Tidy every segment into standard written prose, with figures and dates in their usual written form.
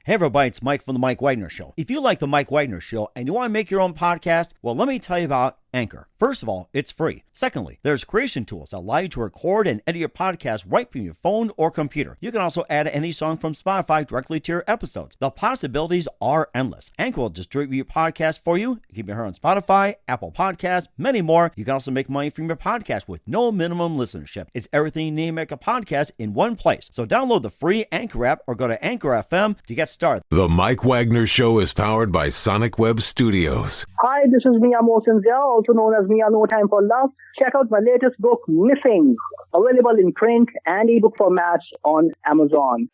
Hey everybody, it's Mike from The Mike Wagner Show. If you like The Mike Wagner Show and you want to make your own podcast, well, let me tell you about Anchor. First of all, it's free. Secondly, there's creation tools that allow you to record and edit your podcast right from your phone or computer. You can also add any song from Spotify directly to your episodes. The possibilities are endless. Anchor will distribute your podcast for you. You can be heard on Spotify, Apple Podcasts, many more. You can also make money from your podcast with no minimum listenership. It's everything you need to make a podcast in one place. So download the free Anchor app or go to Anchor FM to get started. The Mike Wagner Show is powered by Sonic Web Studios. Hi, this is Mia Mosensia, also known as Mia No Time for Love. Check out my latest book, Missing, available in print and ebook formats on Amazon.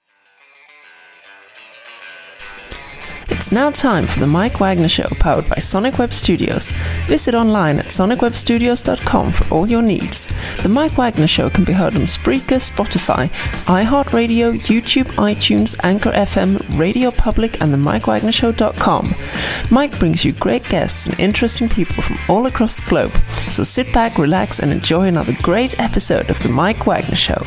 It's now time for the Mike Wagner Show, powered by Sonic Web Studios. Visit online at sonicwebstudios.com for all your needs. The Mike Wagner Show can be heard on Spreaker, Spotify, iHeartRadio, YouTube, iTunes, Anchor FM, Radio Public, and the MikeWagnerShow.com. Mike brings you great guests and interesting people from all across the globe. So sit back, relax, and enjoy another great episode of the Mike Wagner Show.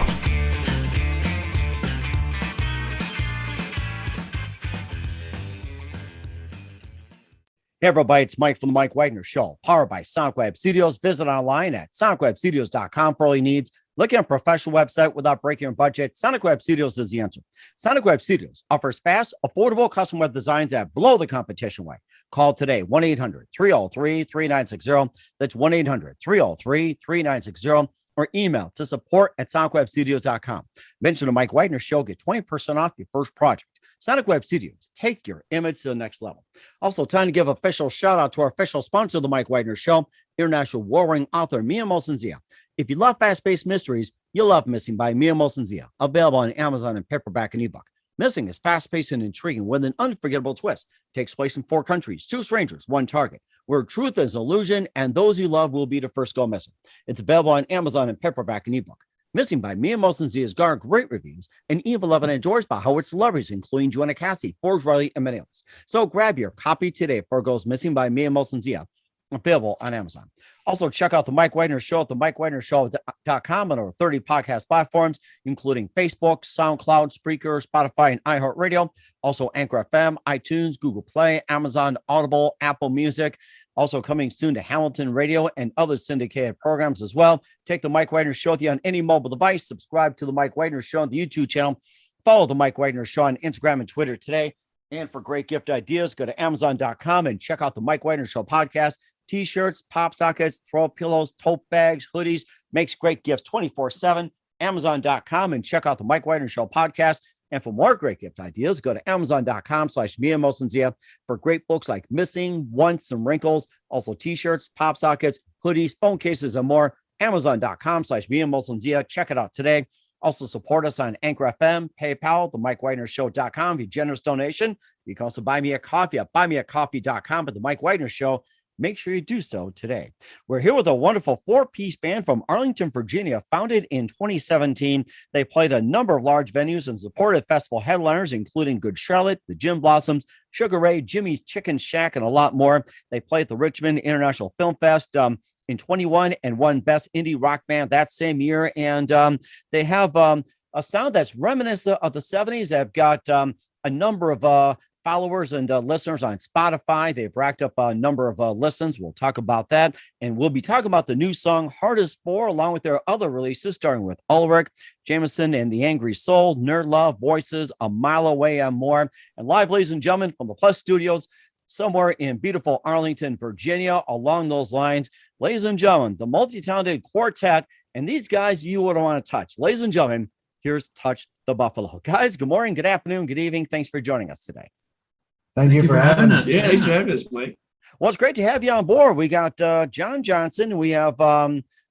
Hey everybody, it's Mike from The Mike Wagner Show, powered by Sonic Web Studios. Visit online at sonicwebstudios.com for all your needs. Looking at a professional website without breaking your budget? Sonic Web Studios is the answer. Sonic Web Studios offers fast, affordable custom web designs that blow the competition away. Call today, 1-800-303-3960. That's 1-800-303-3960. Or email to support@sonicwebstudios.com. Mention the Mike Wagner Show, get 20% off your first project. Sonic Web Studios, take your image to the next level. Also, time to give official shout out to our official sponsor of the Mike Wagner Show, international warring author Mia Mosensia. If you love fast-paced mysteries, you'll love Missing by Mia Mosensia, available on Amazon and paperback and ebook. Missing is fast-paced and intriguing with an unforgettable twist. Takes place in 4 countries, 2 strangers, 1 target, where truth is an illusion and those you love will be the first go missing. It's available on Amazon and paperback and ebook. Missing by Mia Mosensia has garnered great reviews and even loved and enjoyed by Howard celebrities, including Joanna Cassie, Forbes Riley, and many others. So grab your copy today for Goes Missing by Mia Mosensia, available on Amazon. Also, check out the Mike Wagner Show at the MikeWagnerShow.com on over 30 podcast platforms, including Facebook, SoundCloud, Spreaker, Spotify, and iHeartRadio. Also, Anchor FM, iTunes, Google Play, Amazon, Audible, Apple Music. Also coming soon to Hamilton Radio and other syndicated programs as well. Take the Mike Wagner Show with you on any mobile device. Subscribe to the Mike Wagner Show on the YouTube channel. Follow the Mike Wagner Show on Instagram and Twitter today. And for great gift ideas, go to Amazon.com and check out the Mike Wagner Show podcast. T-shirts, pop sockets, throw pillows, tote bags, hoodies, makes great gifts 24/7. Amazon.com and check out the Mike Wagner Show podcast. And for more great gift ideas, go to Amazon.com/Mia Mosensia for great books like Missing, Once, and Wrinkles. Also T-shirts, pop sockets, hoodies, phone cases, and more. Amazon.com/Mia Mosensia. Check it out today. Also support us on Anchor FM, PayPal, the MikeWagnerShow.com. If you generous donation, you can also buy me a coffee at buymeacoffee.com. But the Mike Wagner Show, make sure you do so today. We're here with a wonderful 4-piece band from Arlington, Virginia, founded in 2017. They played a number of large venues and supported festival headliners, including Good Charlotte, the Gin Blossoms, Sugar Ray, Jimmy's Chicken Shack, and a lot more. They played at the Richmond International Film Fest in 21 and won Best Indie Rock Band that same year. And they have a sound that's reminiscent of the 70s. They've got a number of followers and listeners on Spotify. They've racked up a number of listens. We'll talk about that. And we'll be talking about the new song Hardest For, along with their other releases, starting with Ulrich, Jameson and the Angry Soul, Nerd Love, Voices, A Mile Away, and more. And live, ladies and gentlemen, from the Plus Studios, somewhere in beautiful Arlington, Virginia. Along those lines, ladies and gentlemen, the multi-talented quartet, and these guys you wouldn't want to touch. Ladies and gentlemen, here's Touch the Buffalo. Guys, good morning, good afternoon, good evening. Thanks for joining us today. Thank you for having us. Yeah, thanks for having us, Mike. Well, it's great to have you on board. We got John Johnson, we have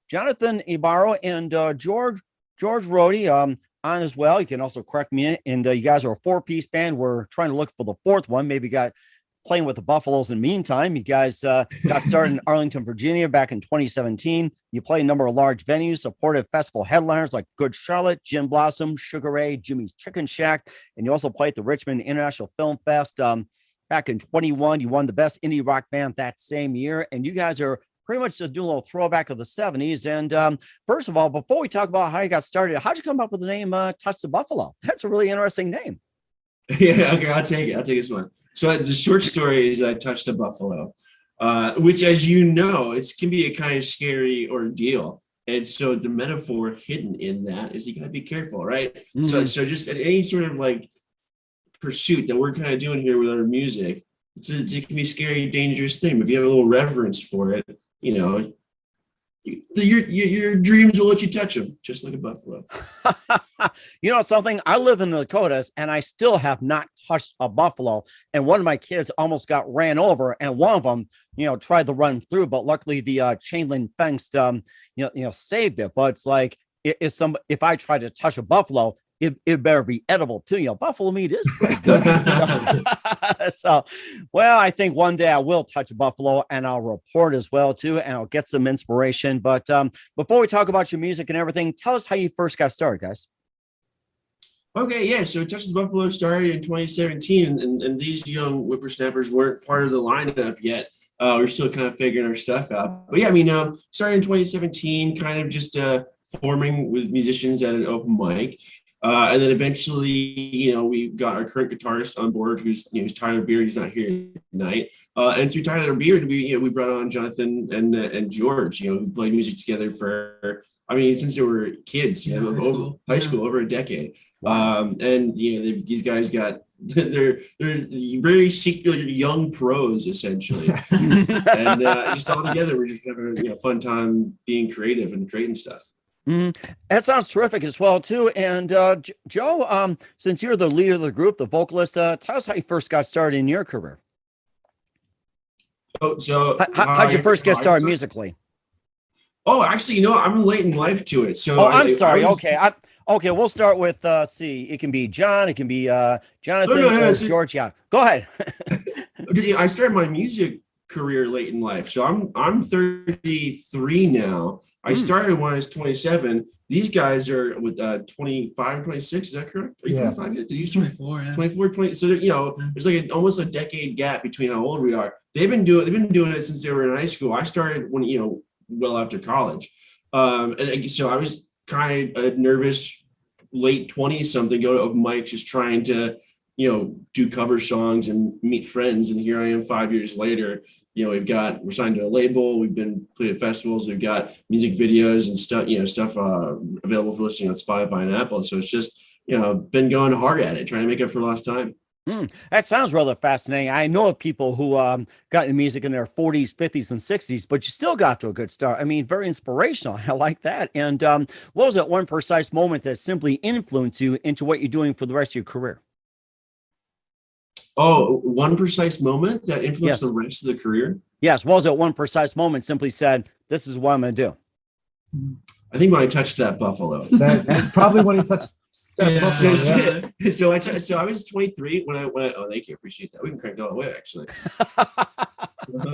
Jonathan Ibarro, and George Rohde on as well. You can also correct me. And you guys are a 4-piece band. We're trying to look for the 4th one. Maybe got playing with the Buffaloes in the meantime. You guys got started in Arlington, Virginia back in 2017. You played a number of large venues, supported festival headliners like Good Charlotte, Gin Blossom, Sugar Ray, Jimmy's Chicken Shack, and you also played at the Richmond International Film Fest back in 21. You won the Best Indie Rock Band that same year, and you guys are pretty much just doing a little throwback of the 70s. And first of all, before we talk about how you got started, how'd you come up with the name Touch the Buffalo? That's a really interesting name. Yeah, okay, I'll take it. I'll take this one. So the short story is I touched a buffalo, which, as you know, it can be a kind of scary ordeal. And so the metaphor hidden in that is you gotta be careful, right? So just at any sort of like pursuit that we're kind of doing here with our music, it can be a scary, dangerous thing. But if you have a little reverence for it, you know, your dreams will let you touch them, just like a buffalo. You know something? I live in the Dakotas, and I still have not touched a buffalo. And one of my kids almost got ran over, and one of them, tried to run through, but luckily the chain link fence, saved it. But it's like if I try to touch a buffalo, it better be edible too. Buffalo meat is pretty good. So, well, I think one day I will touch a buffalo, and I'll report as well too, and I'll get some inspiration. But before we talk about your music and everything, tell us how you first got started, guys. Okay, yeah. So Texas Buffalo started in 2017, and these young whippersnappers weren't part of the lineup yet. We're still kind of figuring our stuff out. But yeah, I mean, started in 2017, kind of just forming with musicians at an open mic. And then eventually, we got our current guitarist on board, who's Tyler Beard. He's not here tonight. And through Tyler Beard, we brought on Jonathan and George, who played music together for, since they were kids, high school, over a decade. And these guys they're very secret young pros essentially, and just all together we're just having a fun time being creative and creating stuff. That sounds terrific as well too. And Joe, since you're the leader of the group, the vocalist, tell us how you first got started in your career. So how'd you first get started musically? Oh, actually, I'm late in life to it. So I'm sorry. Okay, we'll start with see. It can be John. It can be Jonathan. No, George. Yeah, go ahead. I started my music career late in life. So I'm 33 now. I started when I was 27. These guys are with 25, 26. Is that correct? Are you 25 yet? Did you start 24? Yeah. 24, 20. So there's like almost a decade gap between how old we are. They've been doing it since they were in high school. I started when well after college, and so I was kind of a nervous late 20s something, go to open mics, just trying to do cover songs and meet friends. And here I am 5 years later. We're signed to a label. We've been playing at festivals. We've got music videos and stuff available for listening on Spotify and Apple. So it's just been going hard at it, trying to make up for lost time. That sounds rather fascinating. I know of people who got into music in their 40s, 50s, and 60s, but you still got to a good start. Very inspirational. I like that. And what was that one precise moment that simply influenced you into what you're doing for the rest of your career? Oh, one precise moment that influenced the rest of the career? Yes. What was it one precise moment simply said, this is what I'm going to do? I think when I touched that buffalo. That probably when he touched that buffalo. So I was 23 when I thank you. Appreciate that. We can crank it all the way, actually.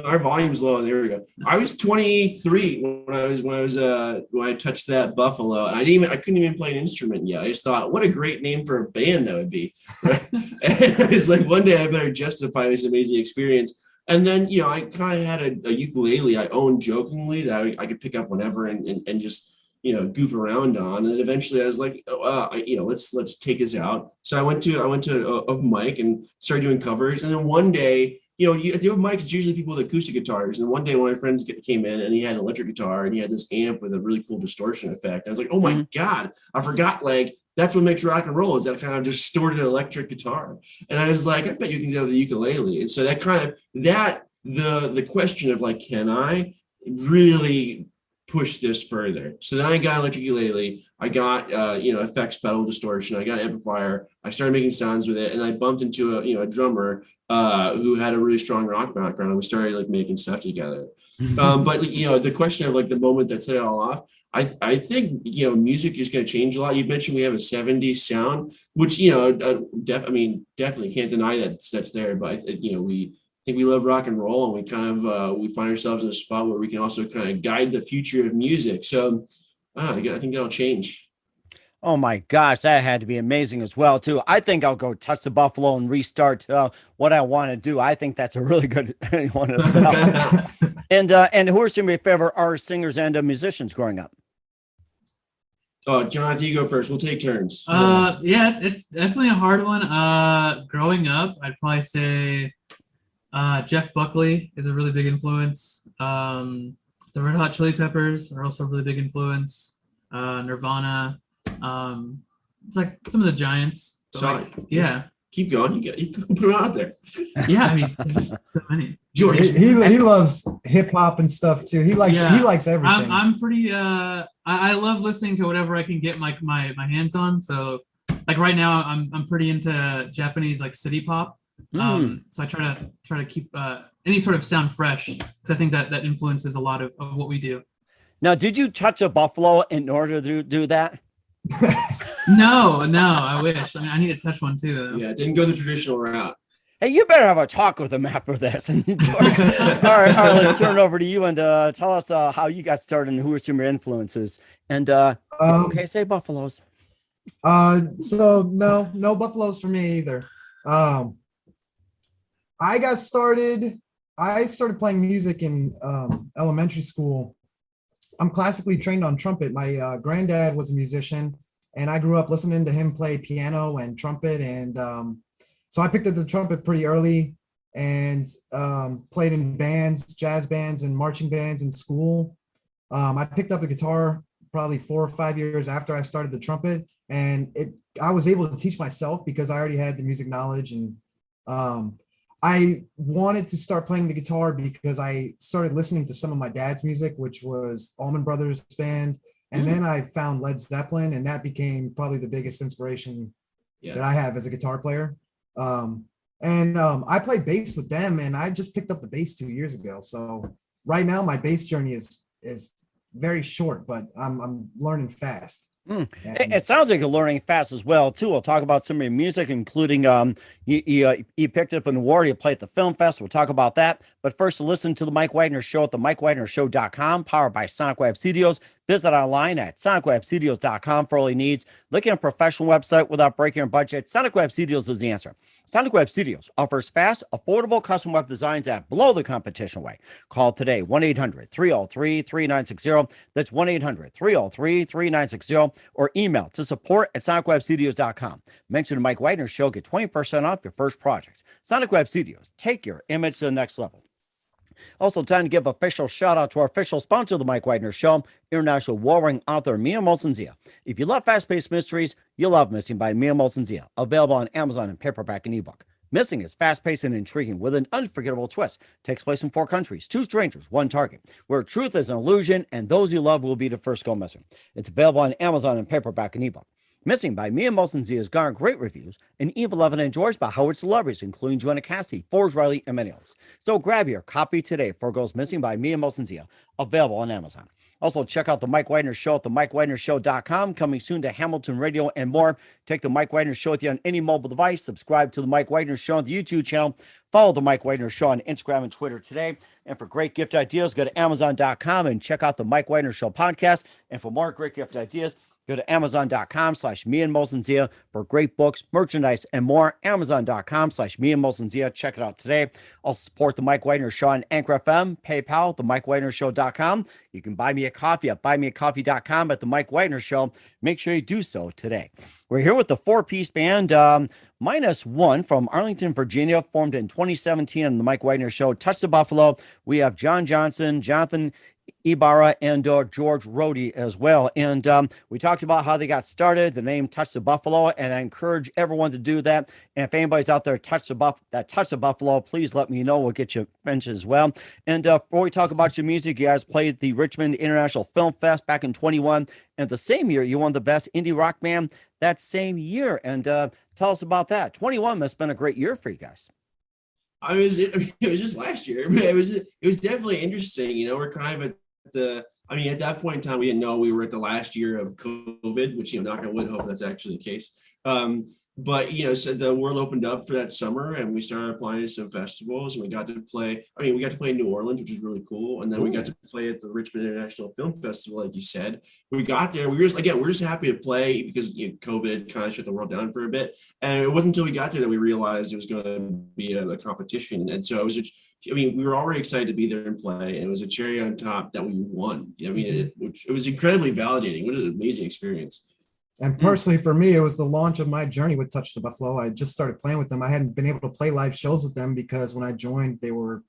Our volume's low. There we go. I was 23 when I touched that buffalo, and I couldn't even play an instrument yet. I just thought, what a great name for a band that would be. Right? And it's like one day I better justify this amazing experience. And then I kind of had a ukulele I owned jokingly that I could pick up whenever and just goof around on. And then eventually I was like, let's take this out. So I went to a mic and started doing covers. And then one day, at the open mic, it's usually people with acoustic guitars. And one day, one of my friends came in and he had an electric guitar and he had this amp with a really cool distortion effect. I was like, oh my God, I forgot, that's what makes rock and roll, is that kind of distorted electric guitar. And I was like, I bet you can do the ukulele. And so that the question of can I really push this further? So then I got an electric ukulele. I got effects, pedal, distortion. I got an amplifier. I started making sounds with it, and I bumped into a drummer who had a really strong rock background, and we started making stuff together. But the question of the moment that set it all off, I think music is going to change a lot. You mentioned we have a 70s sound, which definitely can't deny that's there. But we think we love rock and roll, and we kind of we find ourselves in a spot where we can also kind of guide the future of music. So I think that'll change. Oh my gosh, that had to be amazing as well too. I think I'll go touch the buffalo and restart what I want to do. I think that's a really good one as well. And who are some of your favorite artists, singers, and musicians growing up? Oh, Jonathan, you go first. We'll take turns. Yeah, it's definitely a hard one. Growing up, I'd probably say Jeff Buckley is a really big influence. The Red Hot Chili Peppers are also a really big influence. Nirvana. It's like some of the giants. Sorry. Yeah. Keep going. You can put them out there. Yeah, I mean, there's so many. George. He loves hip hop and stuff too. He likes everything. I'm pretty I love listening to whatever I can get my hands on. So like right now I'm pretty into Japanese like city pop. So I try to keep any sort of sound fresh because I think that influences a lot of what we do. Now, did you touch a buffalo in order to do that? No, I wish. I mean, I need to touch one too, though. Yeah, didn't go the traditional route. Hey, you better have a talk with him after this. All right, let's turn it over to you and tell us how you got started and who are some of your influences. And okay, say buffaloes. So no buffaloes for me either. I started playing music in elementary school. I'm classically trained on trumpet. My granddad was a musician, and I grew up listening to him play piano and trumpet. And so I picked up the trumpet pretty early and played in bands, jazz bands and marching bands in school. I picked up the guitar probably 4 or 5 years after I started the trumpet, and I was able to teach myself because I already had the music knowledge. And I wanted to start playing the guitar because I started listening to some of my dad's music, which was Allman Brothers Band. And then I found Led Zeppelin, and that became probably the biggest inspiration that I have as a guitar player. I play bass with them, and I just picked up the bass 2 years ago. So right now my bass journey is very short, but I'm learning fast. It sounds like you're learning fast as well too. We'll talk about some of your music, including you picked up an award, you played at the film fest. We'll talk about that. But first, listen to the Mike Wagner Show at the MikeWagnerShow.com, powered by Sonic Web Studios. Visit online at SonicWebStudios.com for all your needs. Looking at a professional website without breaking your budget? Sonic Web Studios is the answer. Sonic Web Studios offers fast, affordable custom web designs that blow the competition away. Call today, 1-800-303-3960. That's 1-800-303-3960. Or email to support@SonicWebStudios.com. Mention the Mike Wagner Show, get 20% off your first project. Sonic Web Studios, take your image to the next level. Also, time to give official shout out to our official sponsor of the Mike Wagner Show, international warring author Mia Molson-Zia. If you love fast-paced mysteries, you'll love Missing by Mia Molson-Zia, available on Amazon in paperback and ebook. Missing is fast-paced and intriguing with an unforgettable twist. Takes place in 4 countries, 2 strangers, 1 target, where truth is an illusion and those you love will be the first go missing. It's available on Amazon in paperback and ebook. Missing by Mia Molson-Zia has garnered great reviews and even loved and enjoyed by Howard celebrities, including Joanna Cassidy, Forbes Riley, and many others. So grab your copy today for Goes Missing by Mia Molson-Zia, available on Amazon. Also, check out the Mike Wagner Show at the MikeWagnerShow.com, coming soon to Hamilton Radio and more. Take the Mike Wagner Show with you on any mobile device. Subscribe to the Mike Wagner Show on the YouTube channel. Follow the Mike Wagner Show on Instagram and Twitter today. And for great gift ideas, go to Amazon.com and check out the Mike Wagner Show podcast. And for more great gift ideas, go to Amazon.com/MeandMolson-Zia for great books, merchandise, and more. Amazon.com/MeandMolson-Zia. Check it out today. Also support the Mike Wagner Show on Anchor FM, PayPal, TheMikeWagnerShow.com. You can buy me a coffee at BuyMeACoffee.com at the Mike Wagner Show. Make sure you do so today. We're here with the 4-piece band, minus one from Arlington, Virginia, formed in 2017 on the Mike Wagner Show. Touch the Buffalo. We have John Johnson, Jonathan Ibarra, and George Rohde as well. And we talked about how they got started, the name Touch the Buffalo, and I encourage everyone to do that. And if anybody's out there Touch the Buffalo, please let me know. We'll get you mentioned as well. And before we talk about your music, you guys played the Richmond International Film Fest back in 21. And the same year, you won the Best Indie Rock Band that same year. And tell us about that. 21 must have been a great year for you guys. It was just last year. It was definitely interesting. You know, we're kind of at that point in time, we didn't know we were at the last year of COVID, which, knock on wood, hope that's actually the case. but so the world opened up for that summer, and we started applying to some festivals, and we got to play. We got to play in New Orleans, which was really cool, and then we got to play at the Richmond International Film Festival, like you said. We got there. We're just happy to play because COVID kind of shut the world down for a bit, and it wasn't until we got there that we realized it was going to be a competition, and so it was. We were already excited to be there and play, and it was a cherry on top that we won. It was incredibly validating. What an amazing experience. And personally, for me, it was the launch of my journey with Touch the Buffalo. I just started playing with them. I hadn't been able to play live shows with them because when I joined, they were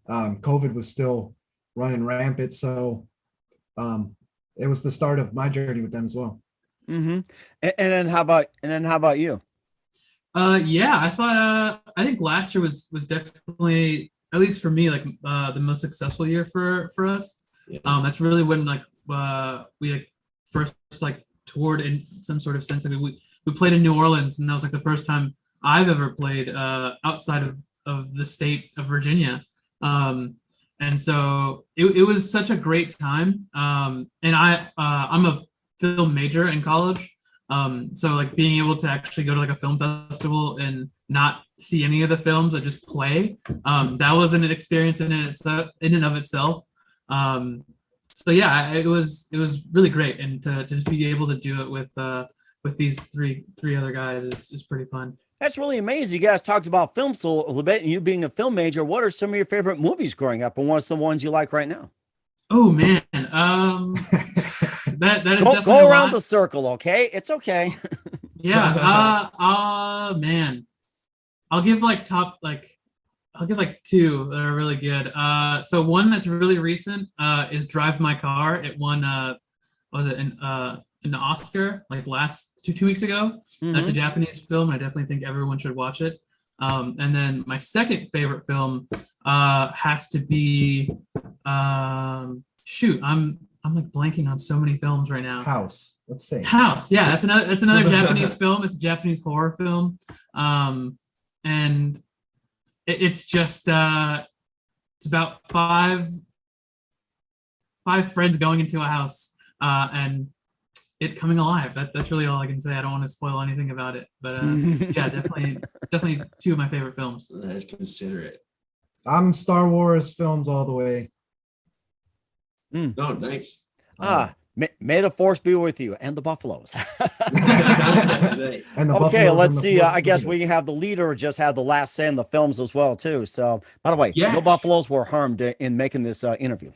COVID was still running rampant. So it was the start of my journey with them as well. Mm-hmm. And then how about you? I think last year was definitely, at least for me, like the most successful year for us. Yeah. That's really when we first toured in some sort of sense. We played in New Orleans, and that was like the first time I've ever played outside of the state of Virginia. And so it was such a great time. And I'm a film major in college. So like being able to actually go to like a film festival and not see any of the films, but just play, that was an experience in and of itself. So yeah, it was really great, and to just be able to do it with these three other guys is pretty fun. That's really amazing. You guys talked about films a little bit, and you being a film major. What are some of your favorite movies growing up, and what are some ones you like right now? Oh man, that is definitely go around the circle, okay? It's okay. Yeah. Man, I'll give two that are really good. So one that's really recent is Drive My Car. It won an Oscar like last two weeks ago. Mm-hmm. That's a Japanese film. I definitely think everyone should watch it. And then my second favorite film has to be I'm like blanking on so many films right now. House. Let's say House. Yeah, that's another Japanese film. It's a Japanese horror film. And it's just it's about five friends going into a house and it coming alive. That's really all I can say. I don't want to spoil anything about it, but yeah, definitely two of my favorite films. Let's consider it. I'm Star Wars films all the way. Oh, nice. May the force be with you and the Buffaloes. And the okay, Buffaloes let's see. I guess we can have the leader just have the last say in the films as well too. So, by the way, no Buffaloes were harmed in making this interview.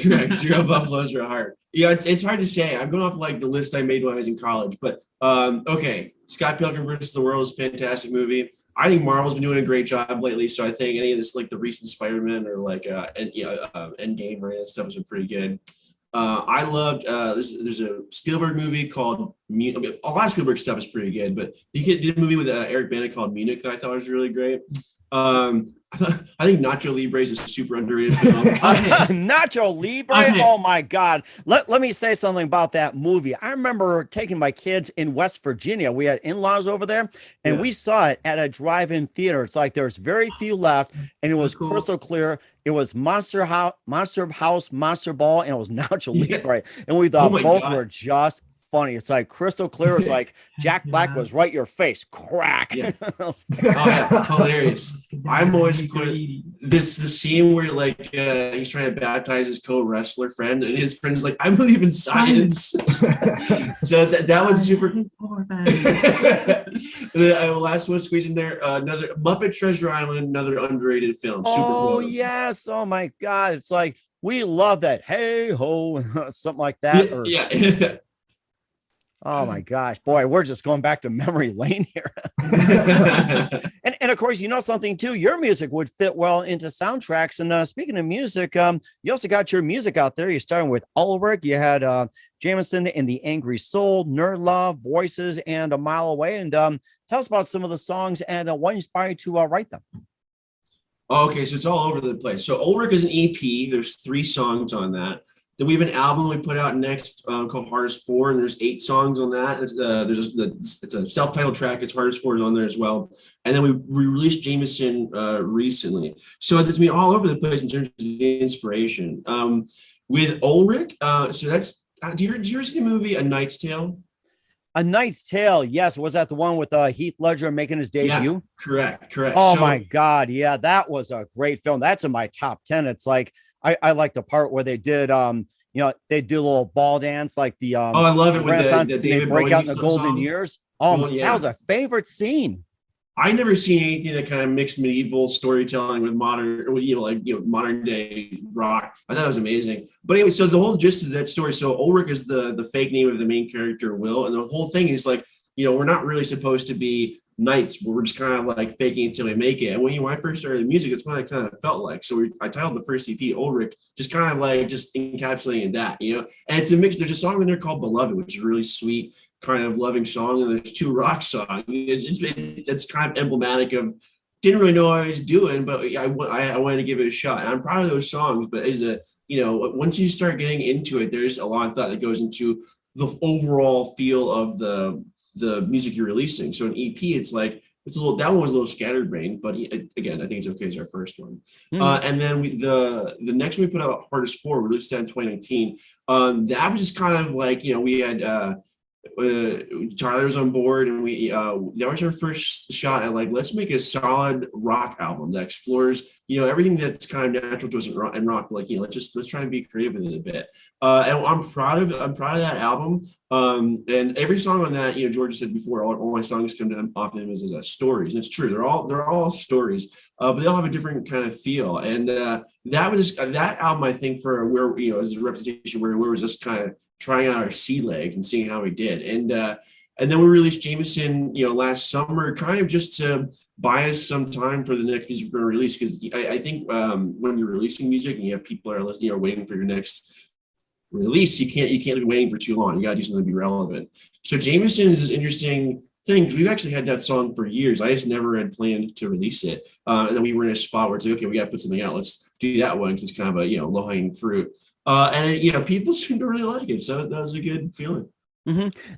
Correct. Zero Buffaloes are hard. Yeah, it's hard to say. I'm going off like the list I made when I was in college, but okay. Scott Pilgrim versus the World is a fantastic movie. I think Marvel's been doing a great job lately, so I think any of this, like the recent Spider-Man or like Endgame or any of that stuff has been pretty good. I loved there's a Spielberg movie called Munich. A lot of Spielberg stuff is pretty good, but he did a movie with Eric Bana called Munich that I thought was really great. I think Nacho Libre is a super underrated film. Nacho Libre, oh my God! Let me say something about that movie. I remember taking my kids in West Virginia. We had in-laws over there, and we saw it at a drive-in theater. It's like there's very few left, and it was crystal clear. It was Monster House, Monster Ball, and it was Nacho Libre, and we thought both were just funny. It's like crystal clear. It's like Jack Black was right in your face. Crack. Yeah. Hilarious. I'm always the scene where like he's trying to baptize his co-wrestler friend, and his friend is like, I believe in science. So that was super. The last one squeezed in there, another Muppet Treasure Island, another underrated film. Super cool. Yes. Oh my God. It's like we love that. Hey ho, something like that. Yeah. Oh my gosh, boy, we're just going back to memory lane here. and of course, you know something too, your music would fit well into soundtracks. And speaking of music, you also got your music out there. You're starting with Ulrich. You had Jameson and the Angry Soul, Nerd Love, Voices, and A Mile Away. And tell us about some of the songs and what inspired you to write them. Okay, so it's all over the place. So Ulrich is an EP. There's 3 songs on that. Then we have an album we put out next called Hardest 4, and there's 8 songs on that. It's a self-titled track. It's Hardest 4 is on there as well. And then we released Jameson recently. So it's been all over the place in terms of the inspiration. With Ulrich, so that's, do you ever see the movie A Knight's Tale? A Knight's Tale. Yes, was that the one with Heath Ledger making his debut? Yeah, correct. Oh So, my God. Yeah, that was a great film. That's in my top 10. It's like I like the part where they did they do a little ball dance like the I love it when Renaissance the and they David break Bowie out in the golden song. years. Oh, Well, yeah. that was a favorite scene. I never seen anything that kind of mixed medieval storytelling with modern, modern day rock. I thought it was amazing. But anyway, so the whole gist of that story. So Ulrich is the fake name of the main character, Will, and the whole thing is like, we're not really supposed to be knights. We're just kind of like faking it until we make it. And when I first started the music, it's what I kind of felt like. So I titled the first EP Ulrich, just kind of like just encapsulating that, And it's a mix. There's a song in there called Beloved, which is really sweet, kind of loving song, and there's 2 rock songs. It's kind of emblematic of, didn't really know what I was doing, but I wanted to give it a shot, and I'm proud of those songs. But once you start getting into it, there's a lot of thought that goes into the overall feel of the music you're releasing. So an EP, it's like that one was a little scatterbrained, but again, I think it's okay as our first one. And then the next one we put out, Hardest 4, we released that in 2019. That was just kind of like, we had Tyler was on board, and that was our first shot at like, let's make a solid rock album that explores everything that's kind of natural to us in rock. Like, let's try to be creative with it a bit. And I'm proud of that album. And every song on that, George said before, all my songs come off them as stories, and it's true. They're all stories, but they all have a different kind of feel. And that album, I think, for where as a representation where was just kind of trying out our sea legs and seeing how we did. And then we released Jameson, last summer, kind of just to buy us some time for the next music we're going to release. Because I think when you're releasing music and you have people that are listening, waiting for your next release, you can't be waiting for too long. You got to do something to be relevant. So Jameson is this interesting thing, because we've actually had that song for years. I just never had planned to release it. And then we were in a spot where it's like, okay, we got to put something out. Let's do that one, because it's kind of a low hanging fruit. And people seem to really like it. So that was a good feeling.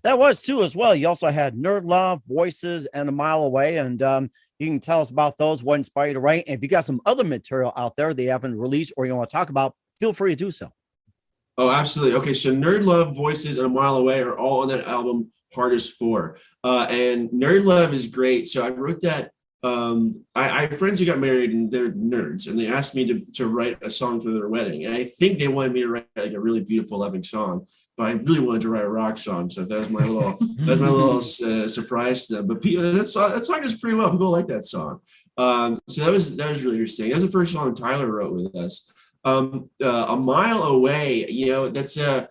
That was too as well. You also had Nerd Love, Voices, and A Mile Away. And you can tell us about those, what inspired you to write. And if you got some other material out there they haven't released or you want to talk about, feel free to do so. Oh, absolutely. Okay, so Nerd Love, Voices, and A Mile Away are all on that album, Hardest 4. And Nerd Love is great. So I wrote that. I have friends who got married and they're nerds, and they asked me to write a song for their wedding. And I think they wanted me to write like a really beautiful, loving song, but I really wanted to write a rock song. So that was my little surprise to them. But that song is pretty well. People like that song. So that was really interesting. That's the first song Tyler wrote with us. A Mile Away, that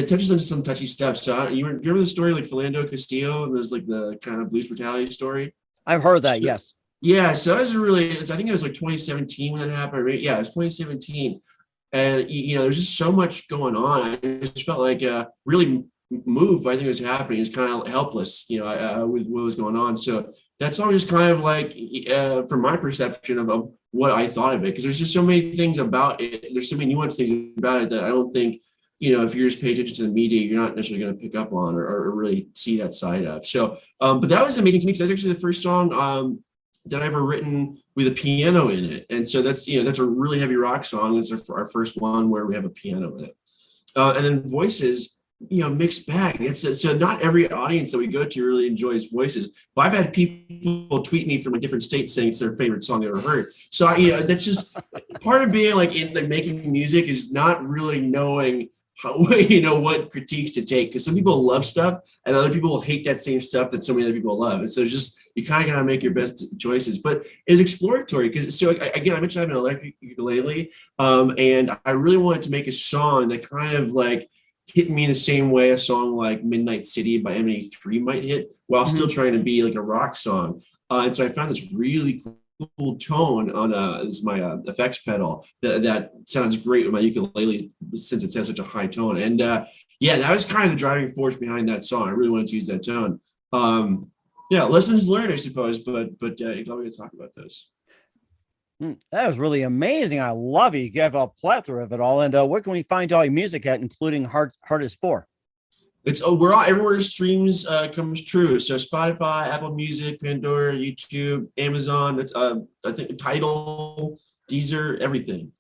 touches on some touchy stuff. So you remember the story like Philando Castillo, and there's like the kind of police brutality story. I've heard that, yes. Yeah, so that was I think it was like 2017 when that happened, right? Yeah, it was 2017. And, there's just so much going on. I just felt like really moved by everything that was happening. It's kind of helpless, with what was going on. So that song is kind of like, from my perception of what I thought of it, because there's just so many things about it. There's so many nuanced things about it that I don't think, if you're just paying attention to the media, you're not necessarily going to pick up on or really see that side of. So, but that was amazing to me, because that's actually the first song that I've ever written with a piano in it. And so that's a really heavy rock song. It's our first one where we have a piano in it. And then Voices, mixed bag. So not every audience that we go to really enjoys Voices, but I've had people tweet me from a different state saying it's their favorite song they ever heard. So, that's just part of being like in like making music is not really knowing how, what critiques to take, because some people love stuff and other people will hate that same stuff that so many other people love. And so just, you kind of got to make your best choices, but it's exploratory. Because again, I mentioned I have an electric ukulele, and I really wanted to make a song that kind of like hit me in the same way a song like Midnight City by M83 might hit, while still trying to be like a rock song. And so I found this really cool tone on this is my effects pedal that sounds great with my ukulele, since it has such a high tone. And that was kind of the driving force behind that song. I really wanted to use that tone. Lessons learned, I suppose, but you're going to talk about those. That was really amazing. I love it. You have a plethora of it all. And where can we find all your music at, including Hardest 4? We're all everywhere streams comes true. So Spotify, Apple Music, Pandora, YouTube, Amazon. It's I think Tidal, Deezer, everything.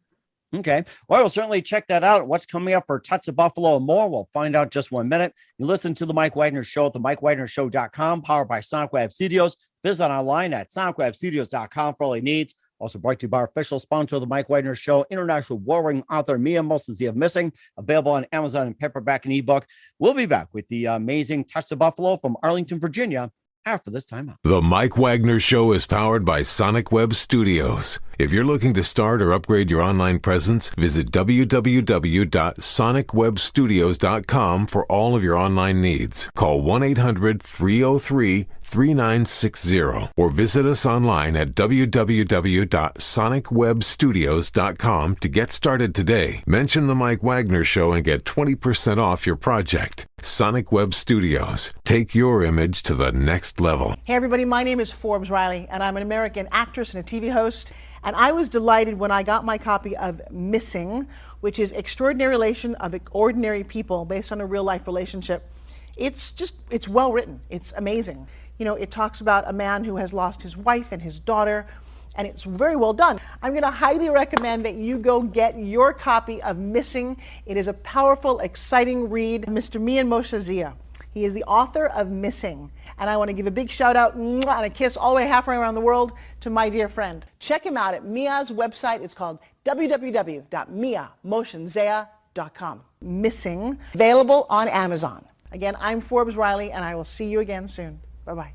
Okay. Well, we'll certainly check that out. What's coming up for Touch of Buffalo and more, we'll find out just 1 minute. You listen to the Mike Wagner Show at the MikeWagnerShow.com, powered by Sonic Web Studios. Visit online at SonicWebStudios.com for all your needs. Also brought to you by our official sponsor of the Mike Wagner Show, international war-ring author Mia Mosensia of Missing, available on Amazon and paperback and ebook. We'll be back with the amazing Touch of Buffalo from Arlington, Virginia, after this time out. The Mike Wagner Show is powered by Sonic Web Studios. If you're looking to start or upgrade your online presence, visit www.sonicwebstudios.com for all of your online needs. Call 1-800-303-3960 or visit us online at www.sonicwebstudios.com to get started today. Mention the Mike Wagner Show and get 20% off your project. Sonic Web Studios. Take your image to the next level. Hey everybody, my name is Forbes Riley and I'm an American actress and a TV host. And I was delighted when I got my copy of Missing, which is Extraordinary Relation of Ordinary People based on a real life relationship. It's well written. It's amazing. You know, it talks about a man who has lost his wife and his daughter, and it's very well done. I'm going to highly recommend that you go get your copy of Missing. It is a powerful, exciting read. Mr. Mian Moshazia. He is the author of Missing. And I want to give a big shout out and a kiss all the way halfway around the world to my dear friend. Check him out at Mia's website. It's called www.miamoshenzea.com. Missing, available on Amazon. Again, I'm Forbes Riley, and I will see you again soon. Bye-bye.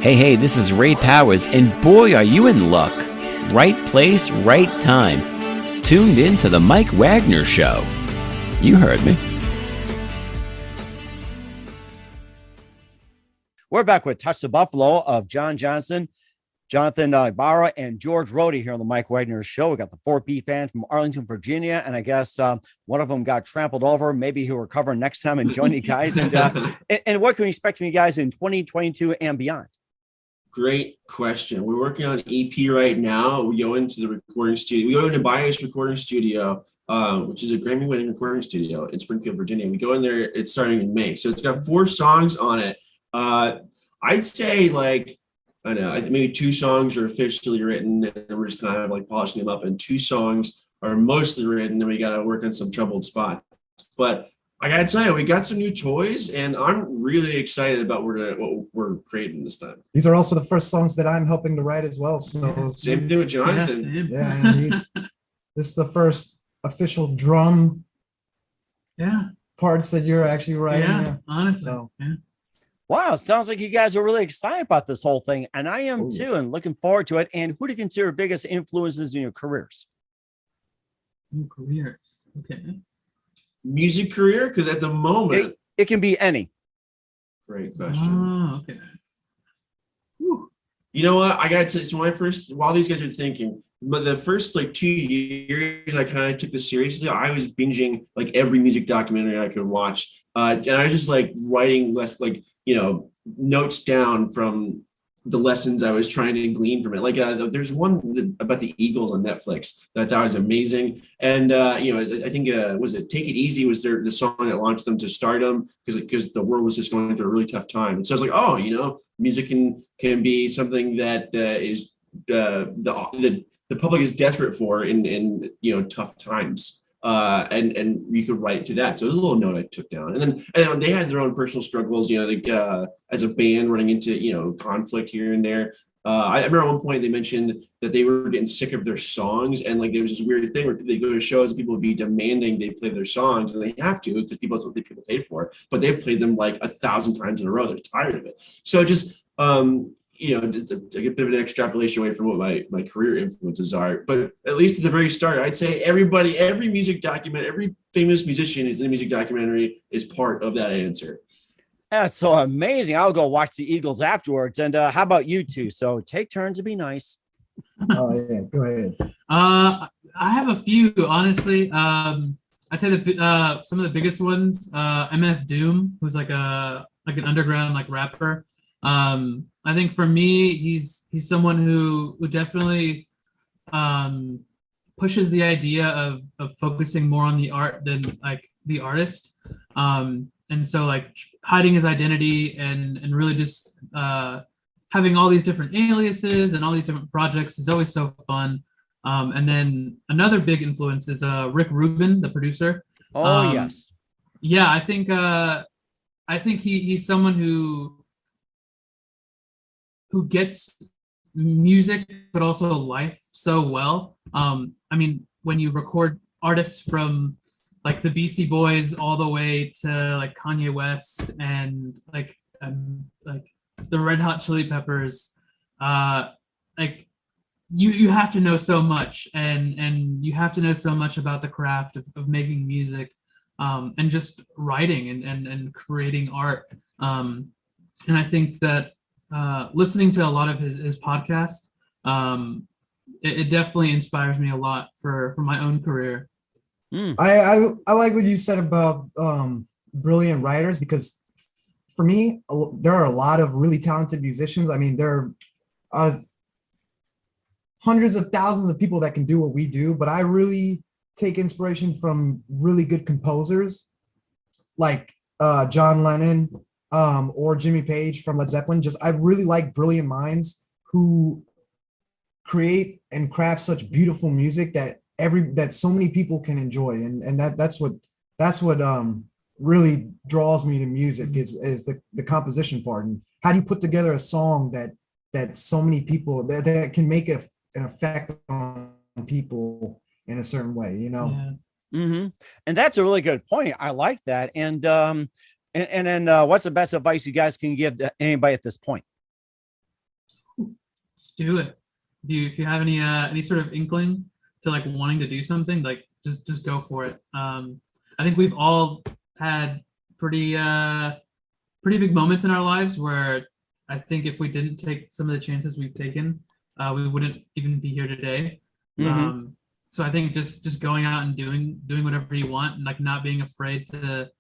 Hey, this is Ray Powers, and boy, are you in luck. Right place, right time. Tuned in to the Mike Wagner Show. You heard me. We're back with Touch the Buffalo of John Johnson, Jonathan Ibarra, and George Rohde here on the Mike Wagner Show. We got the 4P band from Arlington, Virginia, and I guess one of them got trampled over. Maybe he'll recover next time and join you guys. And what can we expect from you guys in 2022 and beyond? Great question. We're working on EP right now. We go into the recording studio. We go into Bias Recording Studio, which is a Grammy-winning recording studio in Springfield, Virginia. We go in there. It's starting in May, so it's got 4 songs on it. I'd say like, I don't know, maybe 2 songs are officially written and we're just kind of like polishing them up, and 2 songs are mostly written and we got to work on some troubled spots. But I got to tell you, we got some new toys and I'm really excited about what we're creating this time. These are also the first songs that I'm helping to write as well. So same thing with Jonathan. Yeah, and this is the first official drum parts that you're actually writing. Yeah, honestly. So. Yeah. Wow, sounds like you guys are really excited about this whole thing, and I am too, and looking forward to it. And who do you consider biggest influences in your careers? New careers, okay. Music career, because at the moment it can be any. Great question. Oh, okay. Whew. You know what? I got to. So while these guys are thinking, but the first like 2 years, I kind of took this seriously. I was binging like every music documentary I could watch, and I was just like writing notes down from the lessons I was trying to glean from it. Like there's one about the Eagles on Netflix that I thought was amazing. And, I think, was it Take It Easy was the song that launched them to stardom because the world was just going through a really tough time. And so I was like, music can be something that is the public is desperate for in tough times. And you could write to that. So it was a little note I took down. And then they had their own personal struggles, as a band running into, conflict here and there. I remember at one point they mentioned that they were getting sick of their songs. And like, there was this weird thing where they go to shows and people would be demanding they play their sons, and they have to because that's what people pay for. But they've played them like 1,000 times in a row. They're tired of it. So just, just a bit of an extrapolation away from what my career influences are. But at least at the very start, I'd say every famous musician is in a music documentary is part of that answer. That's so amazing. I'll go watch the Eagles afterwards. And how about you two? So take turns to be nice. Oh yeah, go ahead. I have a few, honestly. I'd say some of the biggest ones. MF Doom, who's like an underground like rapper. I think for me, he's someone who definitely pushes the idea of focusing more on the art than like the artist. And so like hiding his identity and really just having all these different aliases and all these different projects is always so fun. And then another big influence is Rick Rubin, the producer. Yes. Yeah, I think he's someone who gets music but also life so well. I mean, when you record artists from like the Beastie Boys all the way to like Kanye West and like the Red Hot Chili Peppers, like you have to know so much, and you have to know so much about the craft of making music, and just writing and creating art. And I think that listening to a lot of his podcast, it definitely inspires me a lot for my own career. I like what you said about brilliant writers, because for me, there are a lot of really talented musicians. I mean, there are hundreds of thousands of people that can do what we do, but I really take inspiration from really good composers like John Lennon or Jimmy Page from Led Zeppelin. I really like brilliant minds who create and craft such beautiful music that so many people can enjoy, and that's what really draws me to music is the composition part, and how do you put together a song that so many people that can make an effect on people in a certain way, you know. Yeah. Mm-hmm. And that's a really good point. I like that. And then what's the best advice you guys can give to anybody at this point? Just do it. If you have any sort of inkling to like wanting to do something, like just go for it. I think we've all had pretty big moments in our lives where I think if we didn't take some of the chances we've taken, we wouldn't even be here today. Mm-hmm. So I think just going out and doing whatever you want, and like not being afraid to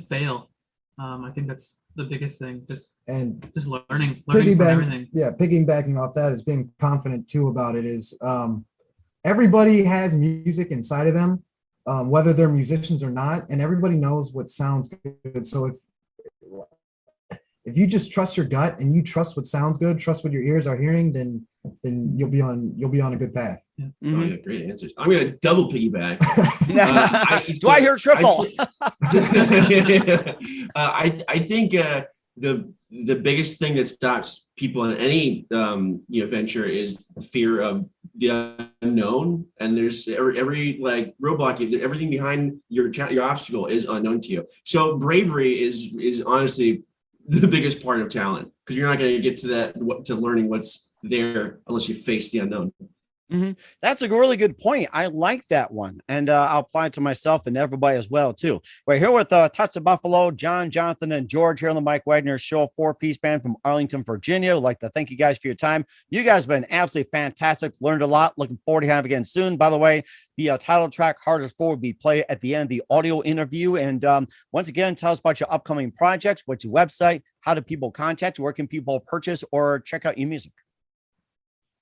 fail. I think that's the biggest thing. Just learning from everything. Yeah, piggybacking off that is being confident too about it is everybody has music inside of them, whether they're musicians or not, and everybody knows what sounds good. So if you just trust your gut and you trust what sounds good, trust what your ears are hearing, then you'll be on a good path. Yeah. Mm-hmm. Oh, yeah, great answers. I'm gonna double piggyback. Do I hear triple? I think the biggest thing that stops people in any venture is the fear of the unknown, and there's every like roadblock, everything behind your obstacle is unknown to you. So bravery is honestly the biggest part of talent, because you're not going to get to learning what's there unless you face the unknown. Mm-hmm. That's a really good point. I like that one. And I'll apply it to myself and everybody as well, too. We're here with Touch the Buffalo, John, Jonathan, and George here on the Mike Wagner Show, 4-piece band from Arlington, Virginia. I'd like to thank you guys for your time. You guys have been absolutely fantastic. Learned a lot. Looking forward to having again soon. By the way, the title track, Hardest For, will be played at the end of the audio interview. And once again, tell us about your upcoming projects. What's your website? How do people contact you? Where can people purchase or check out your music?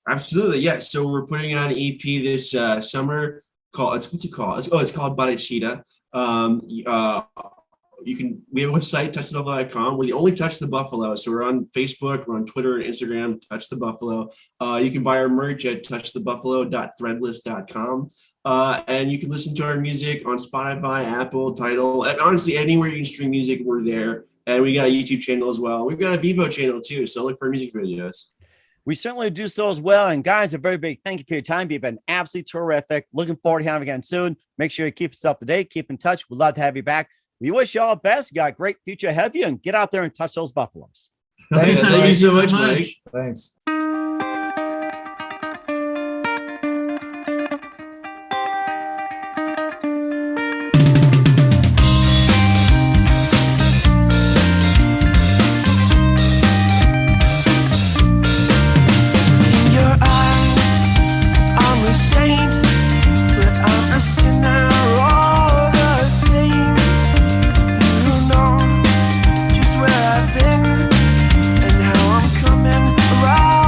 Absolutely, yeah. So we're putting on an EP this summer called what's it called? It's called Barechita. We have a website, touchthebuffalo.com. We're the only Touch the Buffalo. So we're on Facebook, we're on Twitter and Instagram, Touch the Buffalo. You can buy our merch at touchthebuffalo.threadless.com. And you can listen to our music on Spotify, Apple, Tidal, and honestly, anywhere you can stream music, we're there. And we got a YouTube channel as well. We've got a Vivo channel too, so look for music videos. We certainly do so as well. And guys, a very big thank you for your time. You've been absolutely terrific. Looking forward to having you again soon. Make sure you keep yourself up to date. Keep in touch. We'd love to have you back. We wish you all the best. You got a great future ahead of you, and get out there and touch those Buffaloes. Thank you so much, Mike. Thanks. Just where I've been and how I'm coming around.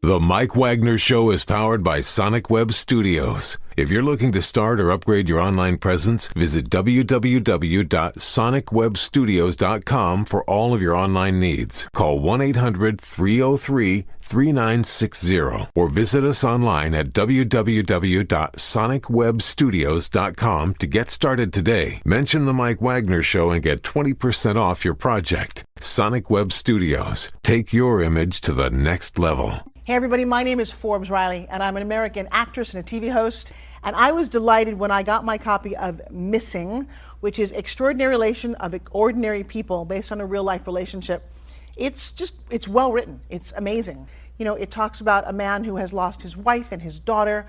The Mike Wagner Show is powered by Sonic Web Studios. If you're looking to start or upgrade your online presence, visit www.sonicwebstudios.com for all of your online needs. Call 1-800-303-3960 or visit us online at www.sonicwebstudios.com to get started today. Mention The Mike Wagner Show and get 20% off your project. Sonic Web Studios. Take your image to the next level. Hey everybody, my name is Forbes Riley, and I'm an American actress and a TV host. And I was delighted when I got my copy of Missing, which is Extraordinary Relation of Ordinary People based on a real life relationship. It's well written. It's amazing. You know, it talks about a man who has lost his wife and his daughter,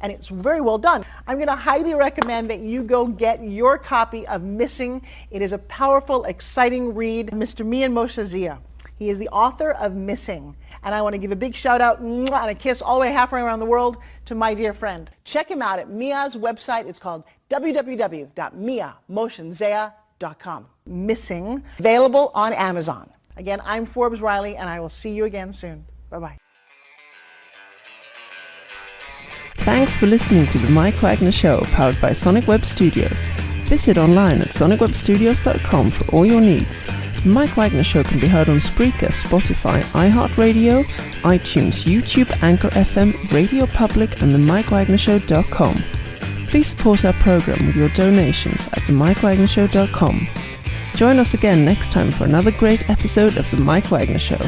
and it's very well done. I'm going to highly recommend that you go get your copy of Missing. It is a powerful, exciting read. Mr. Mian Moshe Zia. He is the author of Missing. And I want to give a big shout out and a kiss all the way halfway around the world to my dear friend. Check him out at Mia's website. It's called www.miamoshenzea.com. Missing, available on Amazon. Again, I'm Forbes Riley, and I will see you again soon. Bye-bye. Thanks for listening to The Mike Wagner Show, powered by Sonic Web Studios. Visit online at sonicwebstudios.com for all your needs. The Mike Wagner Show can be heard on Spreaker, Spotify, iHeartRadio, iTunes, YouTube, Anchor FM, Radio Public, and themikewagnershow.com. Please support our program with your donations at themikewagnershow.com. Join us again next time for another great episode of The Mike Wagner Show.